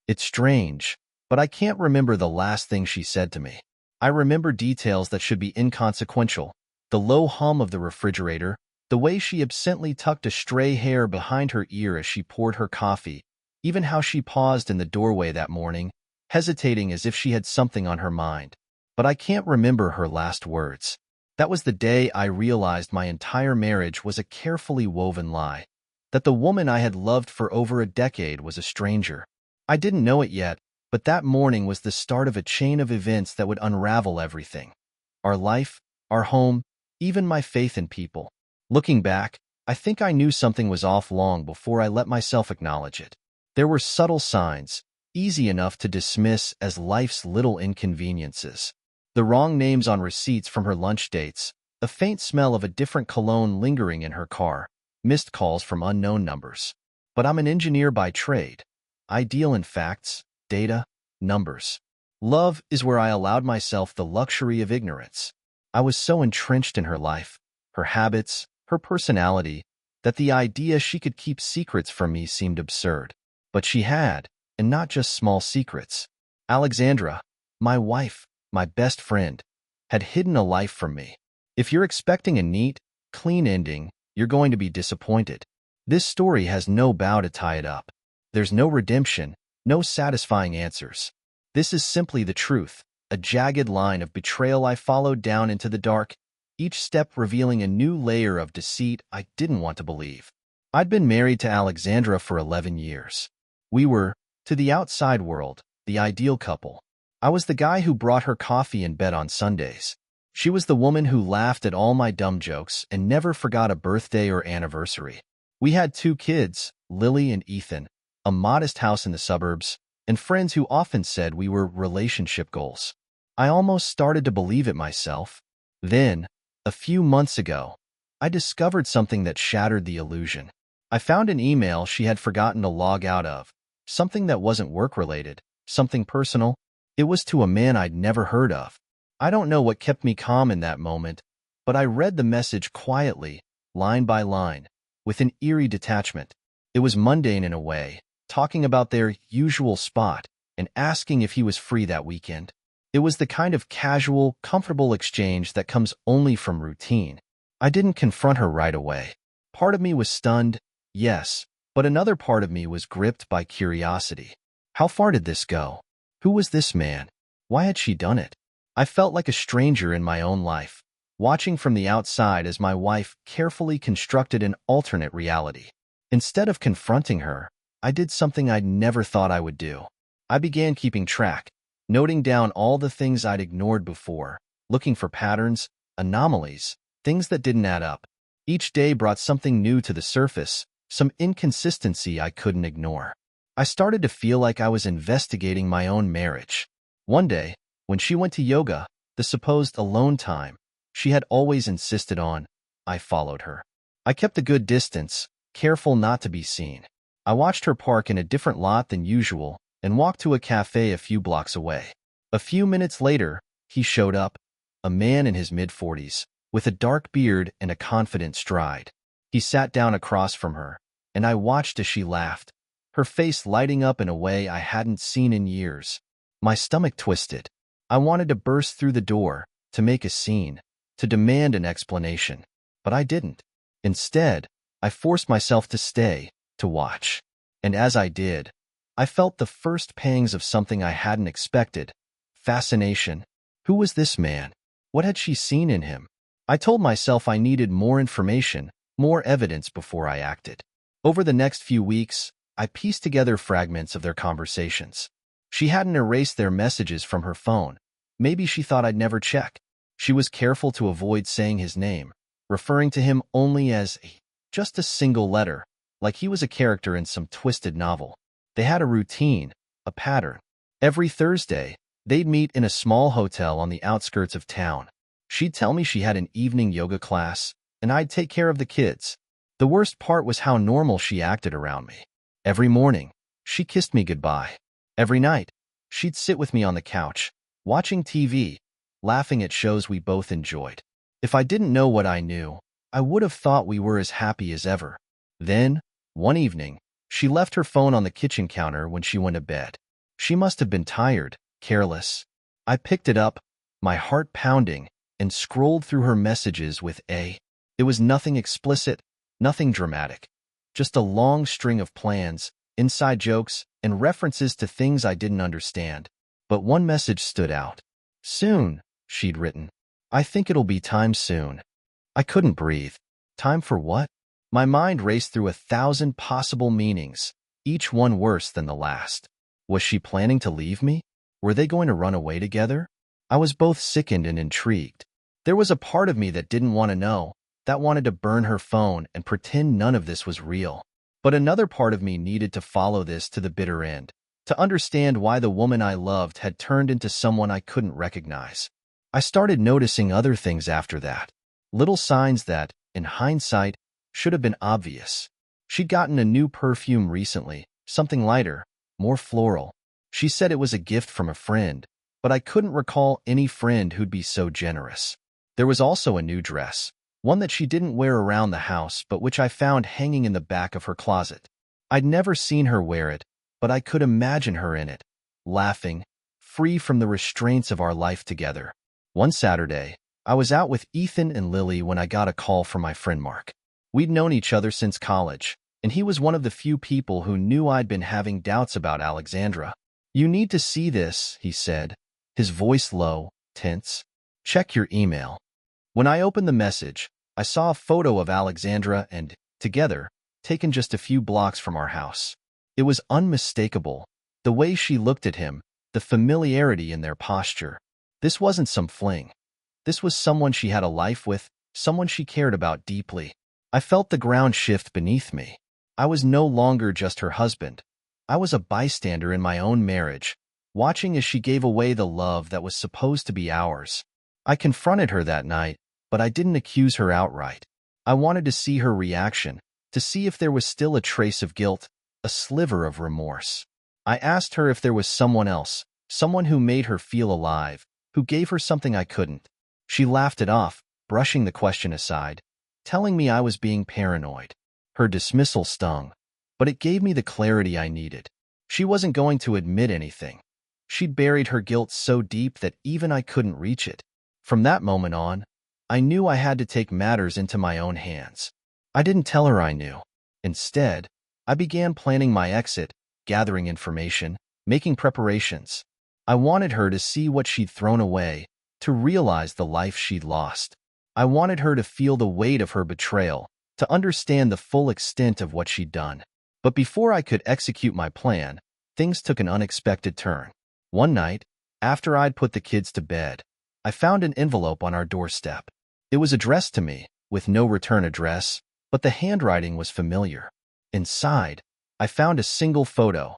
It's strange, but I can't remember the last thing she said to me. I remember details that should be inconsequential. The low hum of the refrigerator, the way she absently tucked a stray hair behind her ear as she poured her coffee, even how she paused in the doorway that morning, hesitating as if she had something on her mind. But I can't remember her last words. That was the day I realized my entire marriage was a carefully woven lie, that the woman I had loved for over a decade was a stranger. I didn't know it yet, but that morning was the start of a chain of events that would unravel everything. Our life, our home, even my faith in people. Looking back, I think I knew something was off long before I let myself acknowledge it. There were subtle signs, easy enough to dismiss as life's little inconveniences. The wrong names on receipts from her lunch dates, a faint smell of a different cologne lingering in her car, missed calls from unknown numbers. But I'm an engineer by trade. I deal in facts, data, numbers. Love is where I allowed myself the luxury of ignorance. I was so entrenched in her life, her habits, her personality, that the idea she could keep secrets from me seemed absurd. But she had, and not just small secrets. Alexandra, my wife, my best friend, had hidden a life from me. If you're expecting a neat, clean ending, you're going to be disappointed. This story has no bow to tie it up. There's no redemption, no satisfying answers. This is simply the truth, a jagged line of betrayal I followed down into the dark, each step revealing a new layer of deceit I didn't want to believe. I'd been married to Alexandra for 11 years. We were, to the outside world, the ideal couple. I was the guy who brought her coffee in bed on Sundays. She was the woman who laughed at all my dumb jokes and never forgot a birthday or anniversary. We had 2 kids, Lily and Ethan, a modest house in the suburbs, and friends who often said we were relationship goals. I almost started to believe it myself. Then, a few months ago, I discovered something that shattered the illusion. I found an email she had forgotten to log out of, something that wasn't work-related, something personal. It was to a man I'd never heard of. I don't know what kept me calm in that moment, but I read the message quietly, line by line, with an eerie detachment. It was mundane in a way, talking about their usual spot and asking if he was free that weekend. It was the kind of casual, comfortable exchange that comes only from routine. I didn't confront her right away. Part of me was stunned, yes, but another part of me was gripped by curiosity. How far did this go? Who was this man? Why had she done it? I felt like a stranger in my own life, watching from the outside as my wife carefully constructed an alternate reality. Instead of confronting her, I did something I'd never thought I would do. I began keeping track, noting down all the things I'd ignored before, looking for patterns, anomalies, things that didn't add up. Each day brought something new to the surface, some inconsistency I couldn't ignore. I started to feel like I was investigating my own marriage. One day, when she went to yoga, the supposed alone time she had always insisted on, I followed her. I kept a good distance, careful not to be seen. I watched her park in a different lot than usual and walked to a cafe a few blocks away. A few minutes later, he showed up, a man in his mid-40s, with a dark beard and a confident stride. He sat down across from her, and I watched as she laughed, her face lighting up in a way I hadn't seen in years. My stomach twisted. I wanted to burst through the door, to make a scene, to demand an explanation. But I didn't. Instead, I forced myself to stay, to watch. And as I did, I felt the first pangs of something I hadn't expected. Fascination. Who was this man? What had she seen in him? I told myself I needed more information, more evidence before I acted. Over the next few weeks, I pieced together fragments of their conversations. She hadn't erased their messages from her phone. Maybe she thought I'd never check. She was careful to avoid saying his name, referring to him only as just a single letter, like he was a character in some twisted novel. They had a routine, a pattern. Every Thursday, they'd meet in a small hotel on the outskirts of town. She'd tell me she had an evening yoga class, and I'd take care of the kids. The worst part was how normal she acted around me. Every morning, she kissed me goodbye. Every night, she'd sit with me on the couch, watching TV, laughing at shows we both enjoyed. If I didn't know what I knew, I would have thought we were as happy as ever. Then, one evening, she left her phone on the kitchen counter when she went to bed. She must have been tired, careless. I picked it up, my heart pounding, and scrolled through her messages with a. It was nothing explicit, nothing dramatic. Just a long string of plans, inside jokes, and references to things I didn't understand. But one message stood out. Soon, she'd written. I think it'll be time soon. I couldn't breathe. Time for what? My mind raced through 1,000 possible meanings, each one worse than the last. Was she planning to leave me? Were they going to run away together? I was both sickened and intrigued. There was a part of me that didn't want to know, that wanted to burn her phone and pretend none of this was real. But another part of me needed to follow this to the bitter end, to understand why the woman I loved had turned into someone I couldn't recognize. I started noticing other things after that, little signs that, in hindsight, should have been obvious. She'd gotten a new perfume recently, something lighter, more floral. She said it was a gift from a friend, but I couldn't recall any friend who'd be so generous. There was also a new dress, one that she didn't wear around the house but which I found hanging in the back of her closet. I'd never seen her wear it, but I could imagine her in it, laughing, free from the restraints of our life together. One Saturday, I was out with Ethan and Lily when I got a call from my friend Mark. We'd known each other since college, and he was one of the few people who knew I'd been having doubts about Alexandra. You need to see this, he said, his voice low, tense. Check your email. When I opened the message, I saw a photo of Alexandra and, together, taken just a few blocks from our house. It was unmistakable, the way she looked at him, the familiarity in their posture. This wasn't some fling. This was someone she had a life with, someone she cared about deeply. I felt the ground shift beneath me. I was no longer just her husband. I was a bystander in my own marriage, watching as she gave away the love that was supposed to be ours. I confronted her that night, but I didn't accuse her outright. I wanted to see her reaction, to see if there was still a trace of guilt, a sliver of remorse. I asked her if there was someone else, someone who made her feel alive, who gave her something I couldn't. She laughed it off, brushing the question aside, telling me I was being paranoid. Her dismissal stung, but it gave me the clarity I needed. She wasn't going to admit anything. She'd buried her guilt so deep that even I couldn't reach it. From that moment on, I knew I had to take matters into my own hands. I didn't tell her I knew. Instead, I began planning my exit, gathering information, making preparations. I wanted her to see what she'd thrown away, to realize the life she'd lost. I wanted her to feel the weight of her betrayal, to understand the full extent of what she'd done. But before I could execute my plan, things took an unexpected turn. One night, after I'd put the kids to bed, I found an envelope on our doorstep. It was addressed to me, with no return address, but the handwriting was familiar. Inside, I found a single photo,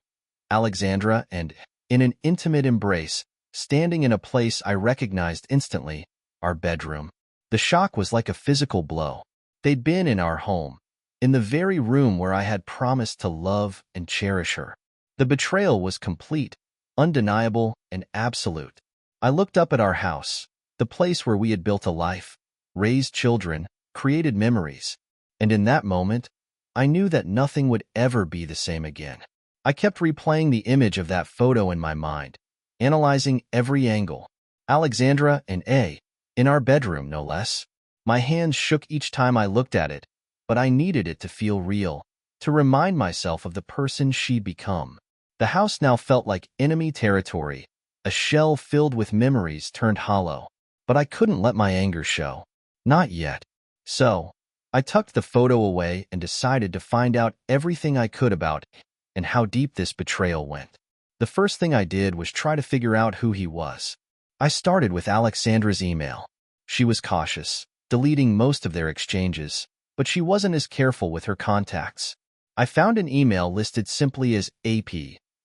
Alexandra and, in an intimate embrace, standing in a place I recognized instantly, our bedroom. The shock was like a physical blow. They'd been in our home, in the very room where I had promised to love and cherish her. The betrayal was complete, undeniable, and absolute. I looked up at our house, the place where we had built a life, raised children, created memories, and in that moment, I knew that nothing would ever be the same again. I kept replaying the image of that photo in my mind, analyzing every angle. Alexandra and A, in our bedroom, no less. My hands shook each time I looked at it, but I needed it to feel real, to remind myself of the person she'd become. The house now felt like enemy territory, a shell filled with memories turned hollow. But I couldn't let my anger show. Not yet. So, I tucked the photo away and decided to find out everything I could about it and how deep this betrayal went. The first thing I did was try to figure out who he was. I started with Alexandra's email. She was cautious, deleting most of their exchanges, but she wasn't as careful with her contacts. I found an email listed simply as AP,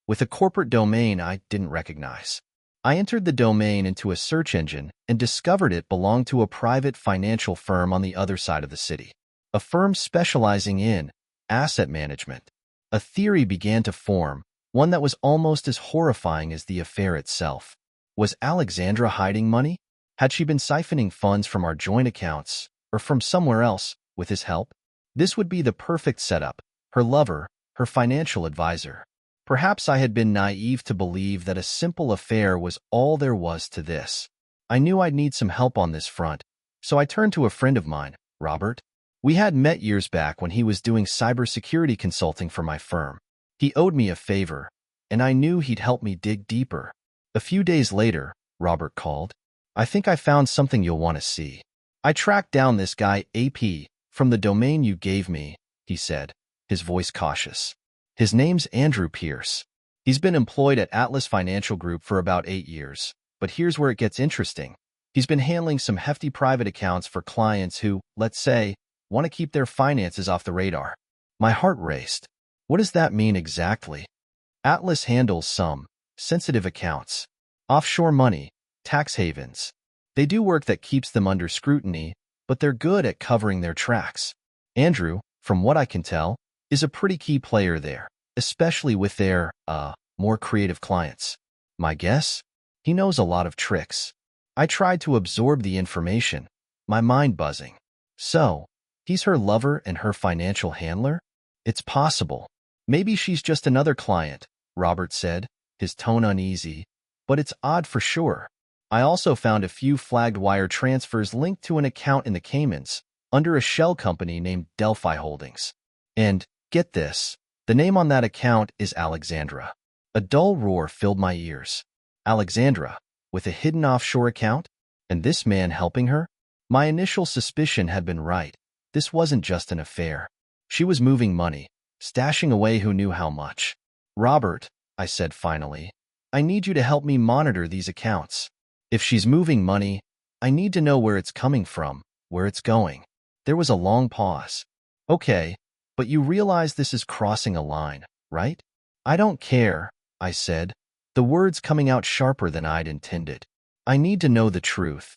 with a corporate domain I didn't recognize. I entered the domain into a search engine and discovered it belonged to a private financial firm on the other side of the city, a firm specializing in asset management. A theory began to form, one that was almost as horrifying as the affair itself. Was Alexandra hiding money? Had she been siphoning funds from our joint accounts, or from somewhere else, with his help? This would be the perfect setup, her lover, her financial advisor. Perhaps I had been naive to believe that a simple affair was all there was to this. I knew I'd need some help on this front, so I turned to a friend of mine, Robert. We had met years back when he was doing cybersecurity consulting for my firm. He owed me a favor, and I knew he'd help me dig deeper. A few days later, Robert called. I think I found something you'll want to see. I tracked down this guy, AP, from the domain you gave me, he said, his voice cautious. His name's Andrew Pierce. He's been employed at Atlas Financial Group for about 8 years, but here's where it gets interesting. He's been handling some hefty private accounts for clients who, let's say, want to keep their finances off the radar. My heart raced. What does that mean exactly? Atlas handles some sensitive accounts, offshore money, tax havens. They do work that keeps them under scrutiny, but they're good at covering their tracks. Andrew, from what I can tell, is a pretty key player there, especially with their, more creative clients. My guess? He knows a lot of tricks. I tried to absorb the information, my mind buzzing. So, he's her lover and her financial handler? It's possible. Maybe she's just another client, Robert said, his tone uneasy, but it's odd for sure. I also found a few flagged wire transfers linked to an account in the Caymans, under a shell company named Delphi Holdings. And, get this, the name on that account is Alexandra. A dull roar filled my ears. Alexandra, with a hidden offshore account? And this man helping her? My initial suspicion had been right. This wasn't just an affair. She was moving money, stashing away who knew how much. Robert, I said finally, I need you to help me monitor these accounts. If she's moving money, I need to know where it's coming from, where it's going. There was a long pause. Okay, but you realize this is crossing a line, right? I don't care, I said, the words coming out sharper than I'd intended. I need to know the truth.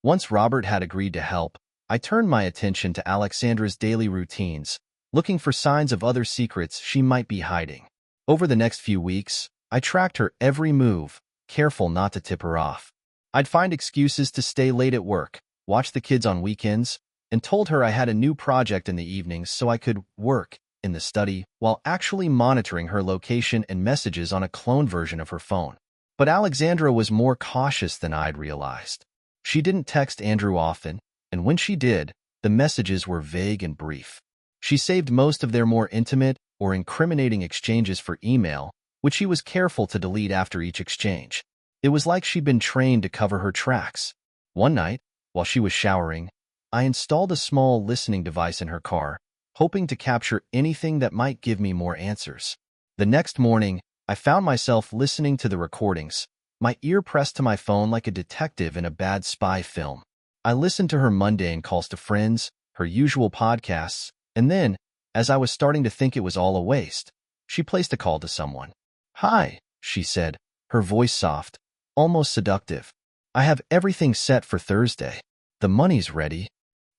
Once Robert had agreed to help, I turned my attention to Alexandra's daily routines, looking for signs of other secrets she might be hiding. Over the next few weeks, I tracked her every move, careful not to tip her off. I'd find excuses to stay late at work, watch the kids on weekends, and told her I had a new project in the evenings so I could work in the study while actually monitoring her location and messages on a cloned version of her phone. But Alexandra was more cautious than I'd realized. She didn't text Andrew often, and when she did, the messages were vague and brief. She saved most of their more intimate or incriminating exchanges for email, which she was careful to delete after each exchange. It was like she'd been trained to cover her tracks. One night, while she was showering, I installed a small listening device in her car, hoping to capture anything that might give me more answers. The next morning, I found myself listening to the recordings, my ear pressed to my phone like a detective in a bad spy film. I listened to her mundane calls to friends, her usual podcasts, and then, as I was starting to think it was all a waste, she placed a call to someone. "Hi," she said, her voice soft, almost seductive. "I have everything set for Thursday. The money's ready."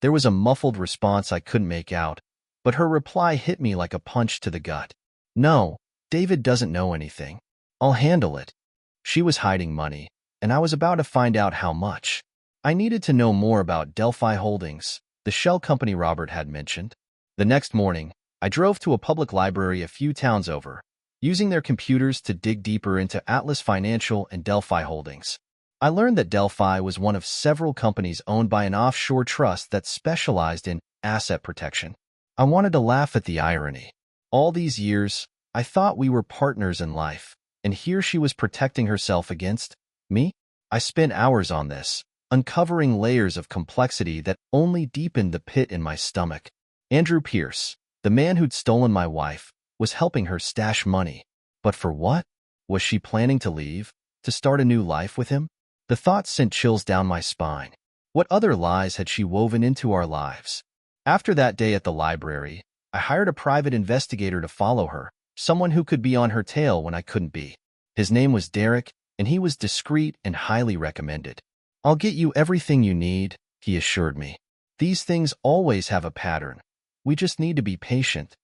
There was a muffled response I couldn't make out, but her reply hit me like a punch to the gut. "No, David doesn't know anything. I'll handle it." She was hiding money, and I was about to find out how much. I needed to know more about Delphi Holdings, the shell company Robert had mentioned. The next morning, I drove to a public library a few towns over, using their computers to dig deeper into Atlas Financial and Delphi Holdings. I learned that Delphi was one of several companies owned by an offshore trust that specialized in asset protection. I wanted to laugh at the irony. All these years, I thought we were partners in life, and here she was protecting herself against me? I spent hours on this, uncovering layers of complexity that only deepened the pit in my stomach. Andrew Pierce, the man who'd stolen my wife, was helping her stash money. But for what? Was she planning to leave, to start a new life with him? The thought sent chills down my spine. What other lies had she woven into our lives? After that day at the library, I hired a private investigator to follow her, someone who could be on her tail when I couldn't be. His name was Derek, and he was discreet and highly recommended. "I'll get you everything you need," he assured me. "These things always have a pattern. We just need to be patient."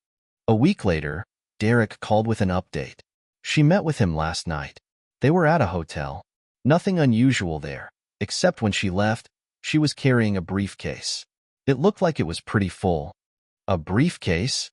A week later, Derek called with an update. She met with him last night. They were at a hotel. Nothing unusual there, except when she left, she was carrying a briefcase. It looked like it was pretty full. "A briefcase?"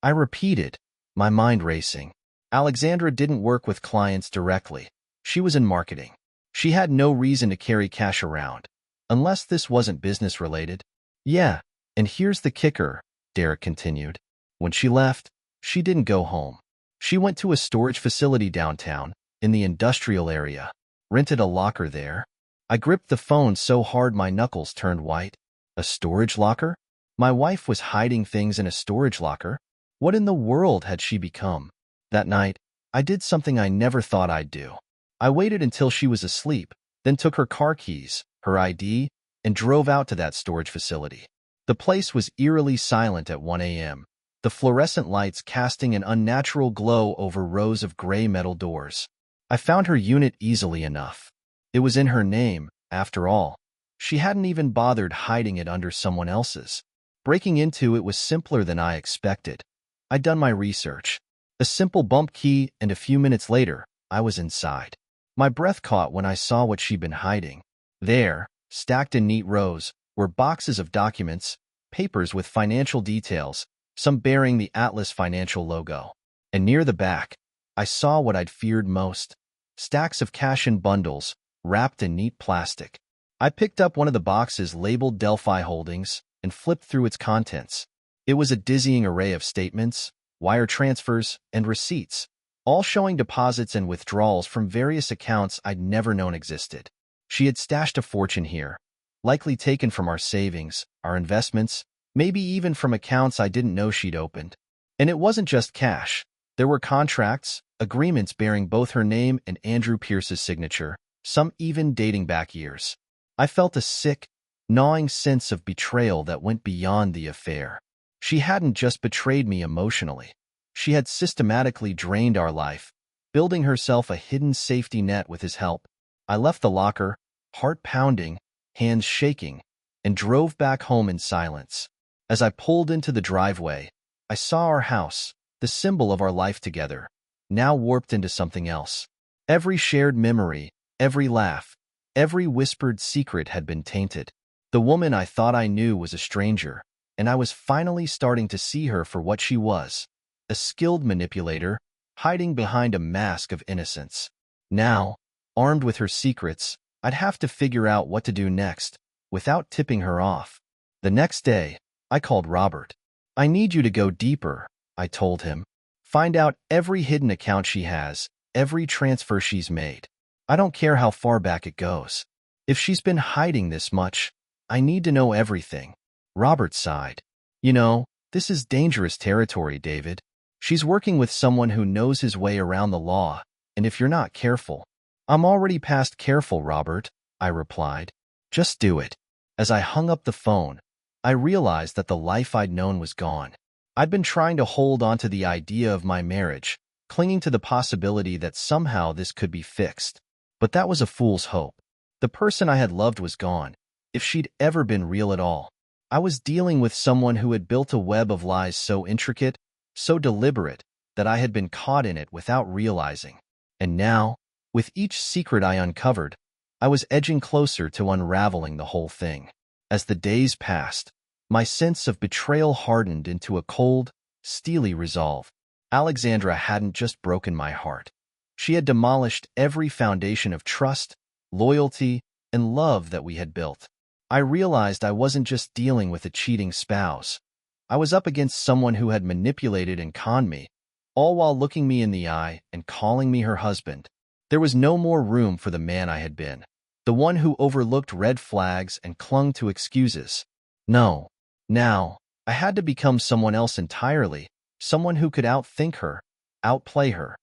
I repeated, my mind racing. Alexandra didn't work with clients directly. She was in marketing. She had no reason to carry cash around, unless this wasn't business-related. Yeah, and here's the kicker, Derek continued. When she left, she didn't go home. She went to a storage facility downtown, in the industrial area, rented a locker there. I gripped the phone so hard my knuckles turned white. A storage locker? My wife was hiding things in a storage locker? What in the world had she become? That night, I did something I never thought I'd do. I waited until she was asleep, then took her car keys, her ID, and drove out to that storage facility. The place was eerily silent at 1 a.m., the fluorescent lights casting an unnatural glow over rows of gray metal doors. I found her unit easily enough. It was in her name, after all. She hadn't even bothered hiding it under someone else's. Breaking into it was simpler than I expected. I'd done my research. A simple bump key, and a few minutes later, I was inside. My breath caught when I saw what she'd been hiding. There, stacked in neat rows, were boxes of documents, papers with financial details, some bearing the Atlas Financial logo. And near the back, I saw what I'd feared most: stacks of cash in bundles, wrapped in neat plastic. I picked up one of the boxes labeled Delphi Holdings and flipped through its contents. It was a dizzying array of statements, wire transfers, and receipts, all showing deposits and withdrawals from various accounts I'd never known existed. She had stashed a fortune here, likely taken from our savings, our investments, maybe even from accounts I didn't know she'd opened. And it wasn't just cash. There were contracts, agreements bearing both her name and Andrew Pierce's signature, some even dating back years. I felt a sick, gnawing sense of betrayal that went beyond the affair. She hadn't just betrayed me emotionally. She had systematically drained our life, building herself a hidden safety net with his help. I left the locker, heart pounding, hands shaking, and drove back home in silence. As I pulled into the driveway, I saw our house, the symbol of our life together, now warped into something else. Every shared memory, every laugh, every whispered secret had been tainted. The woman I thought I knew was a stranger, and I was finally starting to see her for what she was: a skilled manipulator, hiding behind a mask of innocence. Now, armed with her secrets, I'd have to figure out what to do next, without tipping her off. The next day, I called Robert. "I need you to go deeper," I told him. "Find out every hidden account she has, every transfer she's made. I don't care how far back it goes. If she's been hiding this much, I need to know everything." Robert sighed. "You know, this is dangerous territory, David. She's working with someone who knows his way around the law, and if you're not careful—" "I'm already past careful, Robert," I replied. "Just do it." As I hung up the phone, I realized that the life I'd known was gone. I'd been trying to hold on to the idea of my marriage, clinging to the possibility that somehow this could be fixed. But that was a fool's hope. The person I had loved was gone, if she'd ever been real at all. I was dealing with someone who had built a web of lies so intricate, so deliberate, that I had been caught in it without realizing. And now, with each secret I uncovered, I was edging closer to unraveling the whole thing. As the days passed, my sense of betrayal hardened into a cold, steely resolve. Alexandra hadn't just broken my heart. She had demolished every foundation of trust, loyalty, and love that we had built. I realized I wasn't just dealing with a cheating spouse. I was up against someone who had manipulated and conned me, all while looking me in the eye and calling me her husband. There was no more room for the man I had been, the one who overlooked red flags and clung to excuses. No. Now, I had to become someone else entirely, someone who could outthink her, outplay her,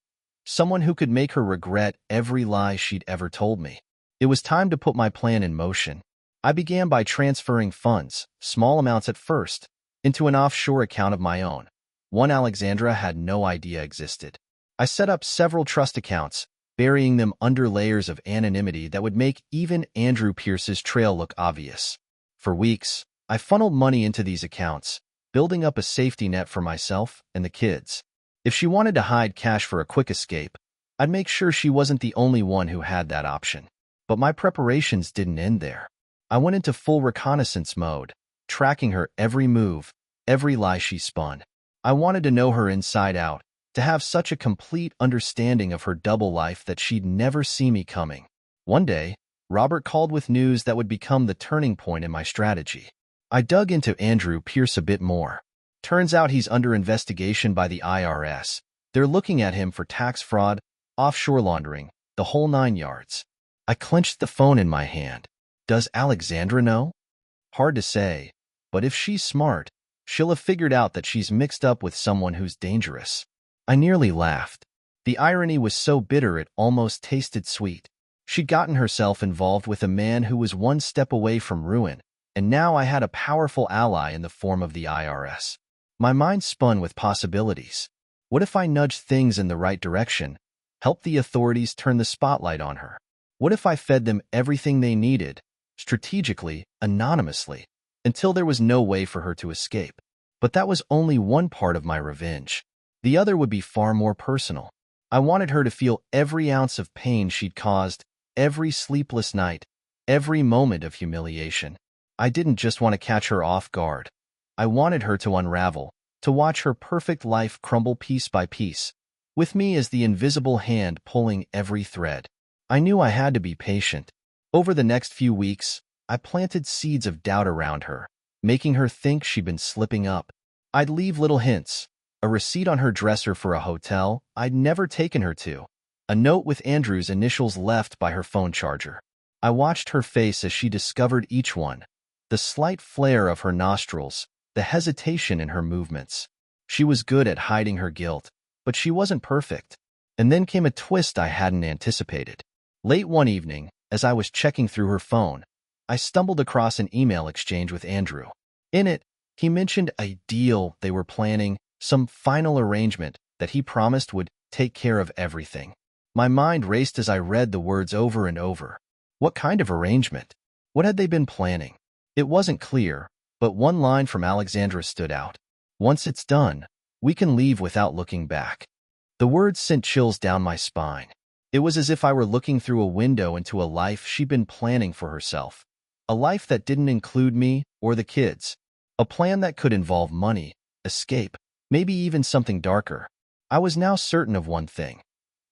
someone who could make her regret every lie she'd ever told me. It was time to put my plan in motion. I began by transferring funds, small amounts at first, into an offshore account of my own, one Alexandra had no idea existed. I set up several trust accounts, burying them under layers of anonymity that would make even Andrew Pierce's trail look obvious. For weeks, I funneled money into these accounts, building up a safety net for myself and the kids. If she wanted to hide cash for a quick escape, I'd make sure she wasn't the only one who had that option. But my preparations didn't end there. I went into full reconnaissance mode, tracking her every move, every lie she spun. I wanted to know her inside out, to have such a complete understanding of her double life that she'd never see me coming. One day, Robert called with news that would become the turning point in my strategy. I dug into Andrew Pierce a bit more. Turns out he's under investigation by the IRS. They're looking at him for tax fraud, offshore laundering, the whole 9 yards. I clenched the phone in my hand. Does Alexandra know? Hard to say, but if she's smart, she'll have figured out that she's mixed up with someone who's dangerous. I nearly laughed. The irony was so bitter it almost tasted sweet. She'd gotten herself involved with a man who was one step away from ruin, and now I had a powerful ally in the form of the IRS. My mind spun with possibilities. What if I nudged things in the right direction, helped the authorities turn the spotlight on her? What if I fed them everything they needed, strategically, anonymously, until there was no way for her to escape? But that was only one part of my revenge. The other would be far more personal. I wanted her to feel every ounce of pain she'd caused, every sleepless night, every moment of humiliation. I didn't just want to catch her off guard. I wanted her to unravel, to watch her perfect life crumble piece by piece, with me as the invisible hand pulling every thread. I knew I had to be patient. Over the next few weeks, I planted seeds of doubt around her, making her think she'd been slipping up. I'd leave little hints, a receipt on her dresser for a hotel I'd never taken her to, a note with Andrew's initials left by her phone charger. I watched her face as she discovered each one, the slight flare of her nostrils, the hesitation in her movements. She was good at hiding her guilt, but she wasn't perfect. And then came a twist I hadn't anticipated. Late one evening, as I was checking through her phone, I stumbled across an email exchange with Andrew. In it, he mentioned a deal they were planning, some final arrangement that he promised would take care of everything. My mind raced as I read the words over and over. What kind of arrangement? What had they been planning? It wasn't clear, but one line from Alexandra stood out. Once it's done, we can leave without looking back. The words sent chills down my spine. It was as if I were looking through a window into a life she'd been planning for herself. A life that didn't include me or the kids. A plan that could involve money, escape, maybe even something darker. I was now certain of one thing.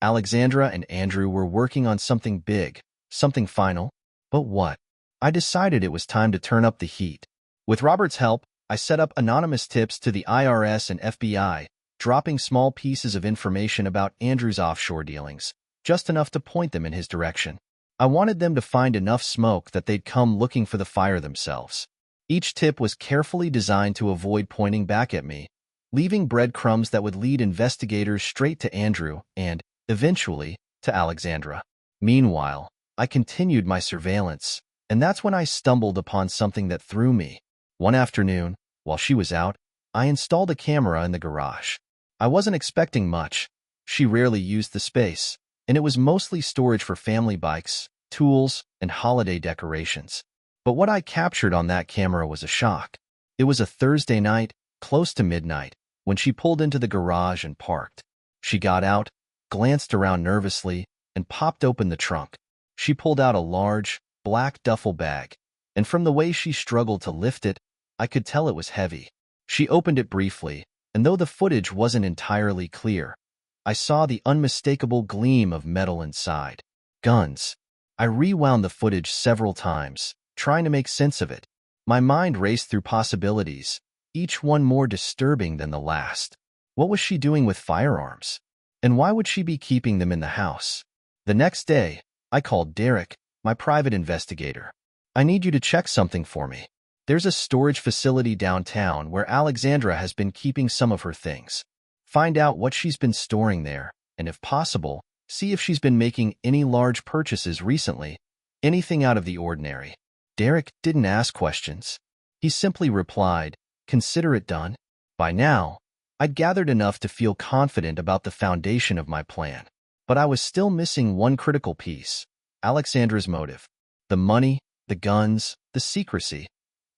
Alexandra and Andrew were working on something big, something final. But what? I decided it was time to turn up the heat. With Robert's help, I set up anonymous tips to the IRS and FBI, dropping small pieces of information about Andrew's offshore dealings, just enough to point them in his direction. I wanted them to find enough smoke that they'd come looking for the fire themselves. Each tip was carefully designed to avoid pointing back at me, leaving breadcrumbs that would lead investigators straight to Andrew and, eventually, to Alexandra. Meanwhile, I continued my surveillance, and that's when I stumbled upon something that threw me. One afternoon, while she was out, I installed a camera in the garage. I wasn't expecting much. She rarely used the space, and it was mostly storage for family bikes, tools, and holiday decorations. But what I captured on that camera was a shock. It was a Thursday night, close to midnight, when she pulled into the garage and parked. She got out, glanced around nervously, and popped open the trunk. She pulled out a large, black duffel bag, and from the way she struggled to lift it, I could tell it was heavy. She opened it briefly, and though the footage wasn't entirely clear, I saw the unmistakable gleam of metal inside. Guns. I rewound the footage several times, trying to make sense of it. My mind raced through possibilities, each one more disturbing than the last. What was she doing with firearms? And why would she be keeping them in the house? The next day, I called Derek, my private investigator. I need you to check something for me. There's a storage facility downtown where Alexandra has been keeping some of her things. Find out what she's been storing there, and if possible, see if she's been making any large purchases recently, anything out of the ordinary. Derek didn't ask questions. He simply replied, "Consider it done." By now, I'd gathered enough to feel confident about the foundation of my plan. But I was still missing one critical piece: Alexandra's motive. The money, the guns, the secrecy.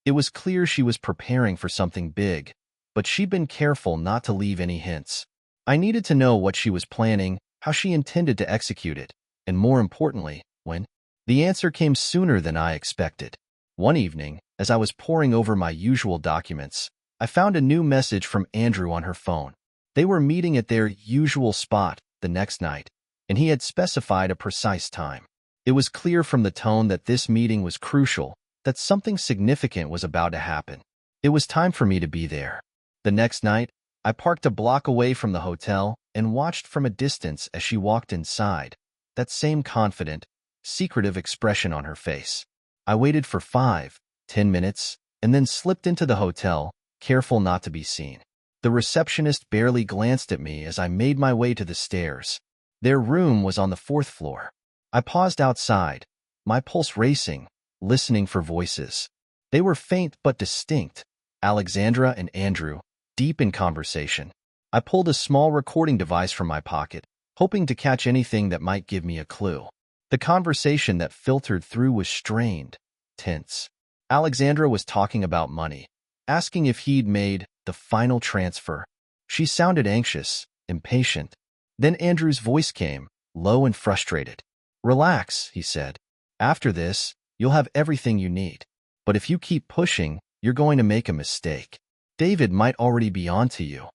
It was clear she was preparing for something big, but she'd been careful not to leave any hints. I needed to know what she was planning, how she intended to execute it, and more importantly, when. The answer came sooner than I expected. One evening, as I was poring over my usual documents, I found a new message from Andrew on her phone. They were meeting at their usual spot the next night, and he had specified a precise time. It was clear from the tone that this meeting was crucial, that something significant was about to happen. It was time for me to be there. The next night, I parked a block away from the hotel and watched from a distance as she walked inside, that same confident, secretive expression on her face. I waited for 5-10 minutes, and then slipped into the hotel, careful not to be seen. The receptionist barely glanced at me as I made my way to the stairs. Their room was on the 4th floor. I paused outside, my pulse racing, listening for voices. They were faint but distinct, Alexandra and Andrew, deep in conversation. I pulled a small recording device from my pocket, hoping to catch anything that might give me a clue. The conversation that filtered through was strained, tense. Alexandra was talking about money, asking if he'd made the final transfer. She sounded anxious, impatient. Then Andrew's voice came, low and frustrated. "Relax," he said. "After this, you'll have everything you need. But if you keep pushing, you're going to make a mistake. David might already be onto you."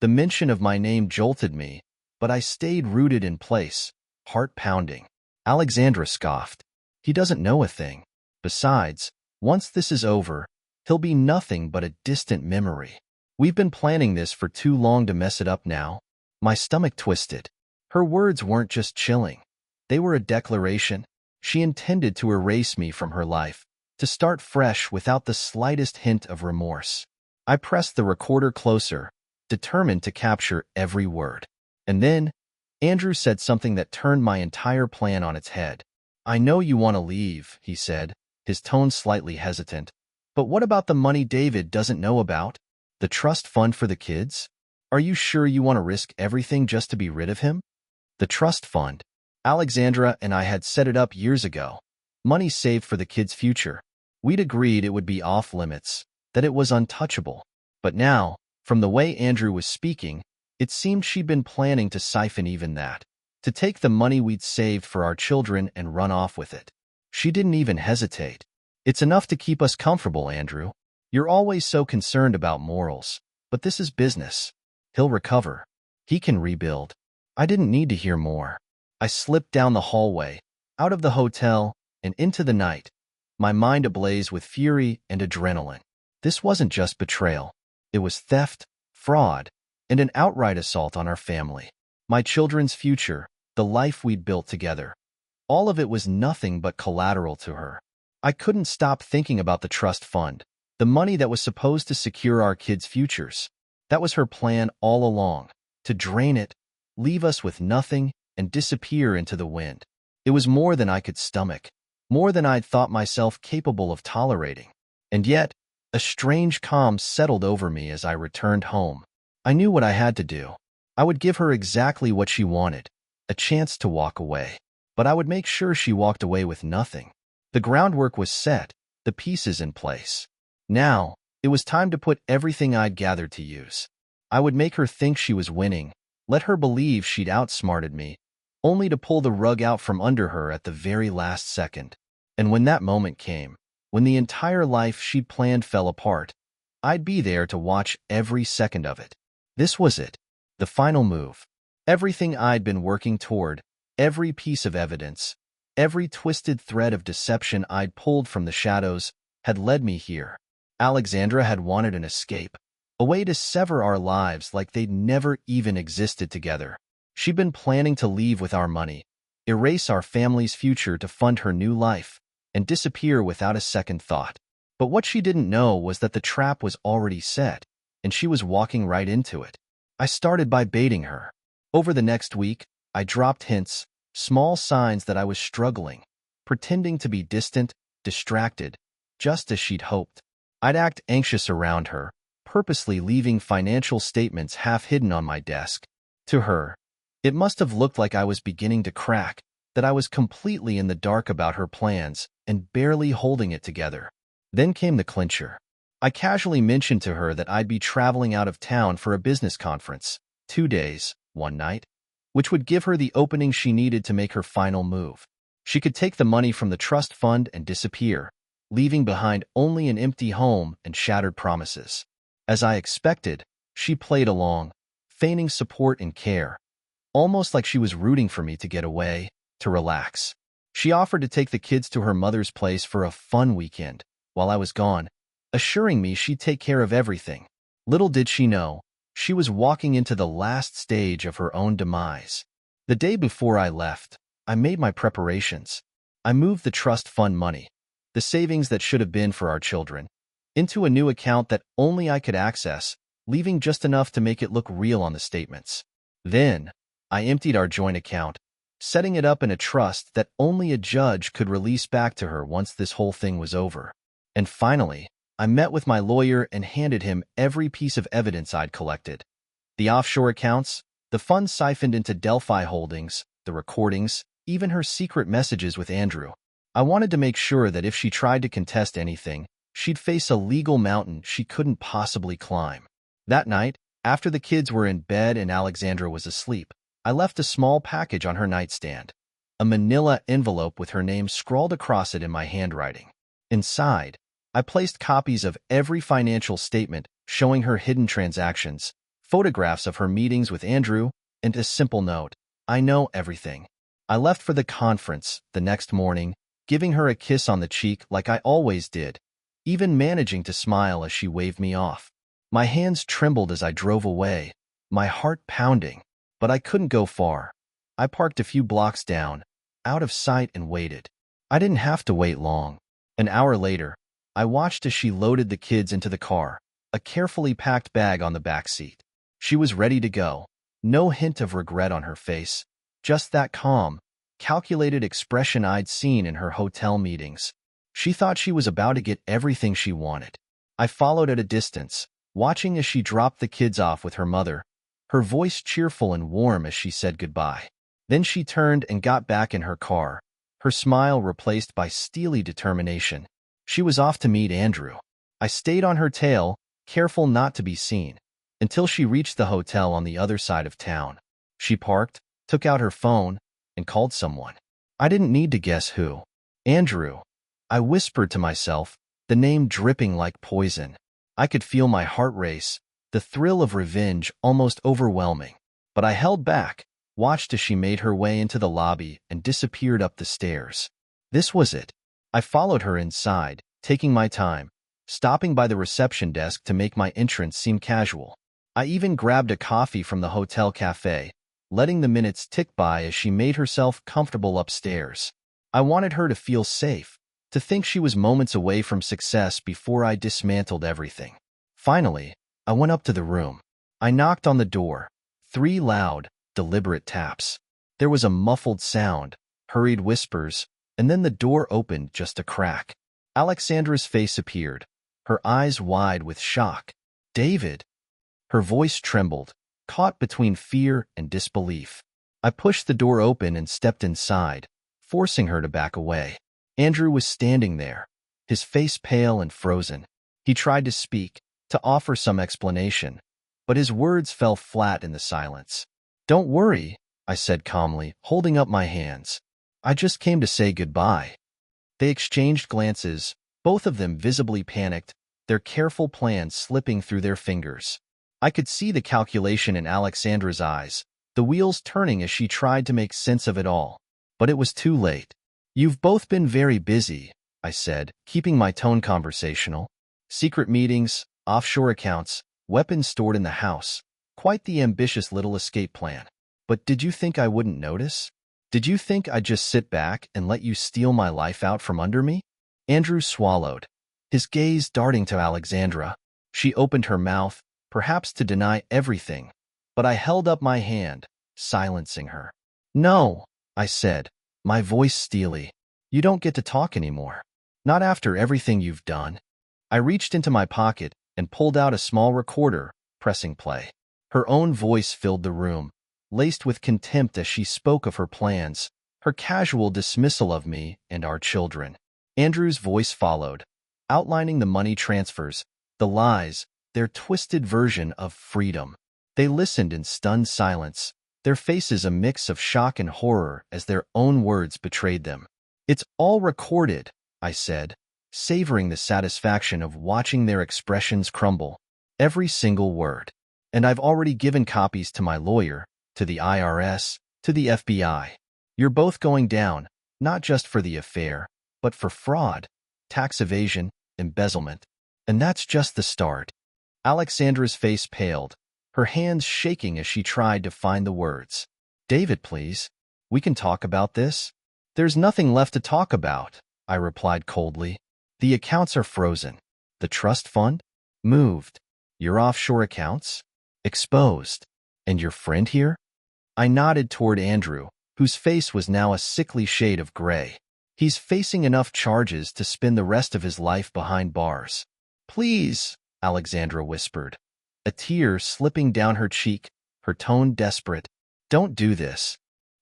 The mention of my name jolted me, but I stayed rooted in place, heart pounding. Alexandra scoffed. "He doesn't know a thing. Besides, once this is over, he'll be nothing but a distant memory. We've been planning this for too long to mess it up now." My stomach twisted. Her words weren't just chilling. They were a declaration. She intended to erase me from her life, to start fresh without the slightest hint of remorse. I pressed the recorder closer, determined to capture every word. And then, Andrew said something that turned my entire plan on its head. "I know you want to leave," he said, his tone slightly hesitant. "But what about the money David doesn't know about? The trust fund for the kids? Are you sure you want to risk everything just to be rid of him?" The trust fund. Alexandra and I had set it up years ago. Money saved for the kids' future. We'd agreed it would be off limits, that it was untouchable. But now, from the way Andrew was speaking, it seemed she'd been planning to siphon even that, to take the money we'd saved for our children and run off with it. She didn't even hesitate. "It's enough to keep us comfortable, Andrew. You're always so concerned about morals, but this is business. He'll recover. He can rebuild." I didn't need to hear more. I slipped down the hallway, out of the hotel, and into the night, my mind ablaze with fury and adrenaline. This wasn't just betrayal. It was theft, fraud, and an outright assault on our family. My children's future, the life we'd built together. All of it was nothing but collateral to her. I couldn't stop thinking about the trust fund, the money that was supposed to secure our kids' futures. That was her plan all along, to drain it, leave us with nothing, and disappear into the wind. It was more than I could stomach, more than I'd thought myself capable of tolerating. And yet, a strange calm settled over me as I returned home. I knew what I had to do. I would give her exactly what she wanted, a chance to walk away. But I would make sure she walked away with nothing. The groundwork was set, the pieces in place. Now, it was time to put everything I'd gathered to use. I would make her think she was winning, let her believe she'd outsmarted me, only to pull the rug out from under her at the very last second. And when that moment came, when the entire life she'd planned fell apart, I'd be there to watch every second of it. This was it, the final move. Everything I'd been working toward, every piece of evidence, every twisted thread of deception I'd pulled from the shadows, had led me here. Alexandra had wanted an escape, a way to sever our lives like they'd never even existed together. She'd been planning to leave with our money, erase our family's future to fund her new life, and disappear without a second thought. But what she didn't know was that the trap was already set, and she was walking right into it. I started by baiting her. Over the next week, I dropped hints, small signs that I was struggling, pretending to be distant, distracted, just as she'd hoped. I'd act anxious around her, purposely leaving financial statements half-hidden on my desk. To her, it must have looked like I was beginning to crack, that I was completely in the dark about her plans and barely holding it together. Then came the clincher. I casually mentioned to her that I'd be traveling out of town for a business conference, 2 days, 1 night, which would give her the opening she needed to make her final move. She could take the money from the trust fund and disappear, leaving behind only an empty home and shattered promises. As I expected, she played along, feigning support and care, almost like she was rooting for me to get away, to relax. She offered to take the kids to her mother's place for a fun weekend while I was gone, assuring me she'd take care of everything. Little did she know, she was walking into the last stage of her own demise. The day before I left, I made my preparations. I moved the trust fund money, the savings that should have been for our children, into a new account that only I could access, leaving just enough to make it look real on the statements. Then, I emptied our joint account, setting it up in a trust that only a judge could release back to her once this whole thing was over. And finally, I met with my lawyer and handed him every piece of evidence I'd collected. The offshore accounts, the funds siphoned into Delphi Holdings, the recordings, even her secret messages with Andrew. I wanted to make sure that if she tried to contest anything, she'd face a legal mountain she couldn't possibly climb. That night, after the kids were in bed and Alexandra was asleep, I left a small package on her nightstand, a manila envelope with her name scrawled across it in my handwriting. Inside, I placed copies of every financial statement showing her hidden transactions, photographs of her meetings with Andrew, and a simple note, "I know everything." I left for the conference the next morning, giving her a kiss on the cheek like I always did, even managing to smile as she waved me off. My hands trembled as I drove away, my heart pounding, but I couldn't go far. I parked a few blocks down, out of sight, and waited. I didn't have to wait long. An hour later, I watched as she loaded the kids into the car, a carefully packed bag on the back seat. She was ready to go, no hint of regret on her face, just that calm, calculated expression I'd seen in her hotel meetings. She thought she was about to get everything she wanted. I followed at a distance, watching as she dropped the kids off with her mother, her voice cheerful and warm as she said goodbye. Then she turned and got back in her car, her smile replaced by steely determination. She was off to meet Andrew. I stayed on her tail, careful not to be seen, until she reached the hotel on the other side of town. She parked, took out her phone, and called someone. I didn't need to guess who. Andrew. I whispered to myself, the name dripping like poison. I could feel my heart race, the thrill of revenge almost overwhelming. But I held back, watched as she made her way into the lobby and disappeared up the stairs. This was it. I followed her inside, taking my time, stopping by the reception desk to make my entrance seem casual. I even grabbed a coffee from the hotel cafe, letting the minutes tick by as she made herself comfortable upstairs. I wanted her to feel safe, to think she was moments away from success before I dismantled everything. Finally, I went up to the room. I knocked on the door. 3 loud, deliberate taps. There was a muffled sound, hurried whispers, and then the door opened just a crack. Alexandra's face appeared, her eyes wide with shock. "David." Her voice trembled, caught between fear and disbelief. I pushed the door open and stepped inside, forcing her to back away. Andrew was standing there, his face pale and frozen. He tried to speak, to offer some explanation, but his words fell flat in the silence. "Don't worry," I said calmly, holding up my hands. "I just came to say goodbye." They exchanged glances, both of them visibly panicked, their careful plan slipping through their fingers. I could see the calculation in Alexandra's eyes, the wheels turning as she tried to make sense of it all. But it was too late. "You've both been very busy," I said, keeping my tone conversational. "Secret meetings, offshore accounts, weapons stored in the house. Quite the ambitious little escape plan. But did you think I wouldn't notice? Did you think I'd just sit back and let you steal my life out from under me?" Andrew swallowed, his gaze darting to Alexandra. She opened her mouth, perhaps to deny everything, but I held up my hand, silencing her. "No," I said, my voice steely. "You don't get to talk anymore. Not after everything you've done." I reached into my pocket and pulled out a small recorder, pressing play. Her own voice filled the room, laced with contempt as she spoke of her plans, her casual dismissal of me and our children. Andrew's voice followed, outlining the money transfers, the lies, their twisted version of freedom. They listened in stunned silence, their faces a mix of shock and horror as their own words betrayed them. "It's all recorded," I said, savoring the satisfaction of watching their expressions crumble. "Every single word." And I've already given copies to my lawyer, to the IRS, to the FBI. You're both going down, not just for the affair, but for fraud, tax evasion, embezzlement. And that's just the start. Alexandra's face paled, her hands shaking as she tried to find the words. David, please. We can talk about this? There's nothing left to talk about, I replied coldly. The accounts are frozen. The trust fund? Moved. Your offshore accounts? Exposed. And your friend here? I nodded toward Andrew, whose face was now a sickly shade of gray. He's facing enough charges to spend the rest of his life behind bars. Please, Alexandra whispered, a tear slipping down her cheek, her tone desperate. Don't do this.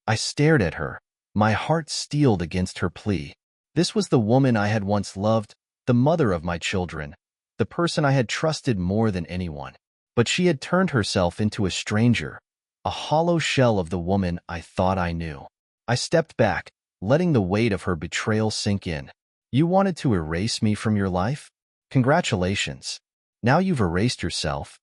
I stared at her, my heart steeled against her plea. This was the woman I had once loved, the mother of my children, the person I had trusted more than anyone. But she had turned herself into a stranger, a hollow shell of the woman I thought I knew. I stepped back, letting the weight of her betrayal sink in. You wanted to erase me from your life? Congratulations. Now you've erased yourself.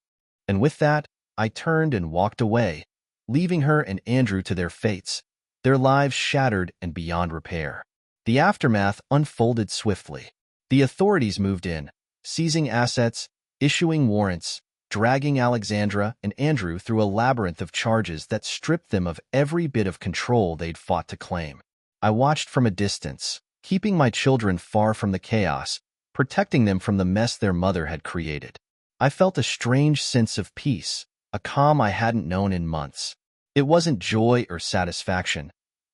And with that, I turned and walked away, leaving her and Andrew to their fates, their lives shattered and beyond repair. The aftermath unfolded swiftly. The authorities moved in, seizing assets, issuing warrants, dragging Alexandra and Andrew through a labyrinth of charges that stripped them of every bit of control they'd fought to claim. I watched from a distance, keeping my children far from the chaos, protecting them from the mess their mother had created. I felt a strange sense of peace, a calm I hadn't known in months. It wasn't joy or satisfaction.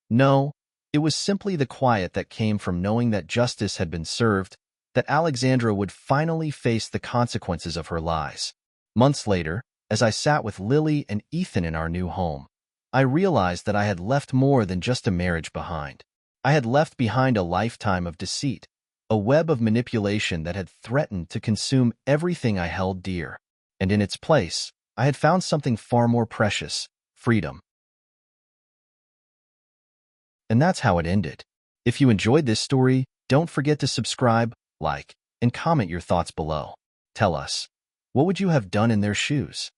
No, it was simply the quiet that came from knowing that justice had been served, that Alexandra would finally face the consequences of her lies. Months later, as I sat with Lily and Ethan in our new home, I realized that I had left more than just a marriage behind. I had left behind a lifetime of deceit, a web of manipulation that had threatened to consume everything I held dear. And in its place, I had found something far more precious: freedom. And that's how it ended. If you enjoyed this story, don't forget to subscribe, like, and comment your thoughts below. Tell us, what would you have done in their shoes?